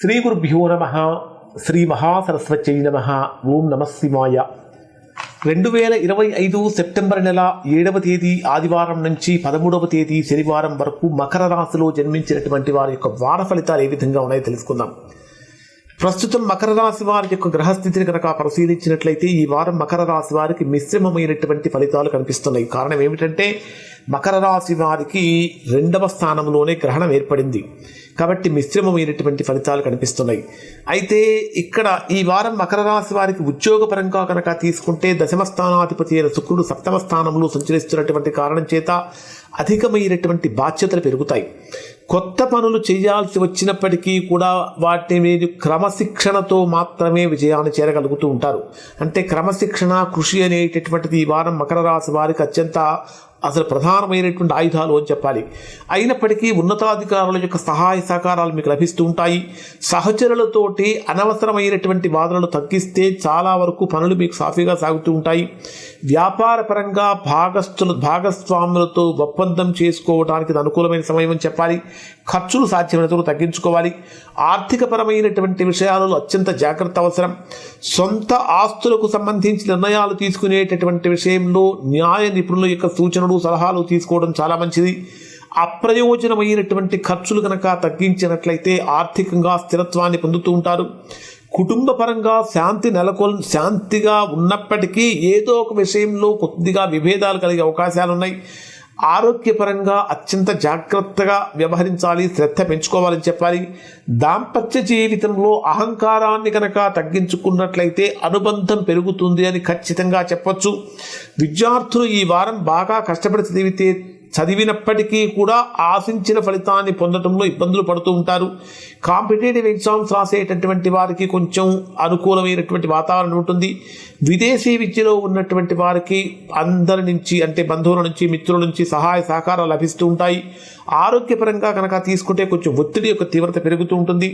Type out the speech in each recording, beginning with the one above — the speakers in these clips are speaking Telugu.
శ్రీ గురుభ్యో నమః. శ్రీ మహాసరస్వత్యై నమః. ఓం నమః శివాయ. 2025 సెప్టెంబర్ నెల 7వ తేదీ ఆదివారం నుంచి 13వ తేదీ శనివారం వరకు మకర రాశిలో జన్మించినటువంటి వారి యొక్క వార ఫలితాలు ఏ విధంగా ఉన్నాయో తెలుసుకుందాం. ప్రస్తుతం మకర రాశి వారి యొక్క గ్రహస్థితిని కనుక పరిశీలించినట్లయితే ఈ వారం మకర రాశి వారికి మిశ్రమమైనటువంటి ఫలితాలు కనిపిస్తున్నాయి. కారణం ఏమిటంటే మకర రాశి వారికి 2వ స్థానంలోనే గ్రహణం ఏర్పడింది కాబట్టి మిశ్రమమైనటువంటి ఫలితాలు కనిపిస్తున్నాయి. అయితే ఇక్కడ ఈ వారం మకర రాశి వారికి ఉద్యోగపరంగా కనుక తీసుకుంటే దశమ స్థానాధిపతి అయిన శుక్రుడు 7వ స్థానంలో సంచరిస్తున్నటువంటి కారణం చేత అధికమైనటువంటి బాధ్యతలు పెరుగుతాయి. కొత్త పనులు చేయాల్సి వచ్చినప్పటికీ కూడా వాటి మీద క్రమశిక్షణతో మాత్రమే విజయాన్ని చేరగలుగుతూ ఉంటారు. అంటే క్రమశిక్షణ, కృషి అనేటటువంటిది ఈ వారం మకర రాశి వారికి అత్యంత అసలు ప్రధానమైనటువంటి ఆయుధాలు అని చెప్పాలి. అయినప్పటికీ ఉన్నతాధికారుల యొక్క సహాయ సహకారాలు మీకు లభిస్తూ ఉంటాయి. సహచరులతోటి అనవసరమైనటువంటి వాదనలు తగ్గిస్తే చాలా వరకు పనులు మీకు సాఫీగా సాగుతూ ఉంటాయి. వ్యాపార పరంగా భాగస్వాములతో ఒప్పందం చేసుకోవడానికి అనుకూలమైన సమయం అని చెప్పాలి. ఖర్చులు సాధ్యమైనంత తగ్గించుకోవాలి. ఆర్థిక పరమైనటువంటి విషయాలలో అత్యంత జాగ్రత్త అవసరం. సొంత ఆస్తులకు సంబంధించి నిర్ణయాలు తీసుకునేటటువంటి విషయంలో న్యాయ నిపుణుల యొక్క సూచనలు, సలహాలు తీసుకోవడం చాలా మంచిది. అప్రయోజనమైనటువంటి ఖర్చులు కనుక తగ్గించినట్లయితే ఆర్థికంగా స్థిరత్వాన్ని పొందుతూ ఉంటారు. కుటుంబ పరంగా శాంతిగా ఉన్నప్పటికీ ఏదో ఒక విషయంలో కొద్దిగా విభేదాలు కలిగే అవకాశాలు ఉన్నాయి. ఆరోగ్యపరంగా అత్యంత జాగ్రత్తగా వ్యవహరించాలి, శ్రద్ధ పెంచుకోవాలని చెప్పాలి. దాంపత్య జీవితంలో అహంకారాన్ని కనుక తగ్గించుకున్నట్లయితే అనుబంధం పెరుగుతుంది అని ఖచ్చితంగా చెప్పొచ్చు. విద్యార్థులు ఈ వారం బాగా కష్టపడి చదివినప్పటికీ కూడా ఆశించిన ఫలితాన్ని పొందడంలో ఇబ్బందులు పడుతూ ఉంటారు. కాంపిటేటివ్ ఎగ్జామ్స్ రాసేటటువంటి వారికి కొంచెం అనుకూలమైనటువంటి వాతావరణం ఉంటుంది. విదేశీ విద్యలో ఉన్నటువంటి వారికి అందరి నుంచి, అంటే బంధువుల నుంచి, మిత్రుల నుంచి సహాయ సహకారాలు లభిస్తూ ఉంటాయి. ఆరోగ్యపరంగా కనుక తీసుకుంటే కొంచెం ఒత్తిడి యొక్క తీవ్రత పెరుగుతూ ఉంటుంది.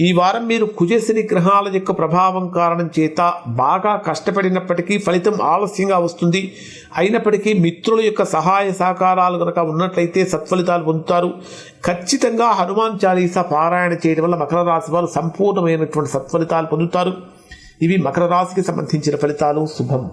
ఈ వారం మీరు కుజశని గ్రహాల యొక్క ప్రభావం కారణం చేత బాగా కష్టపడినప్పటికీ ఫలితం ఆలస్యంగా వస్తుంది. అయినప్పటికీ మిత్రుల యొక్క సహాయ సహకారాలు కనుక ఉన్నట్లయితే సత్ఫలితాలు పొందుతారు. ఖచ్చితంగా హనుమాన్ చాలీసా పారాయణ చేయడం వల్ల మకర రాశి వారు సంపూర్ణమైనటువంటి సత్ఫలితాలు పొందుతారు. ఇవి మకర రాశికి సంబంధించిన ఫలితాలు. శుభం.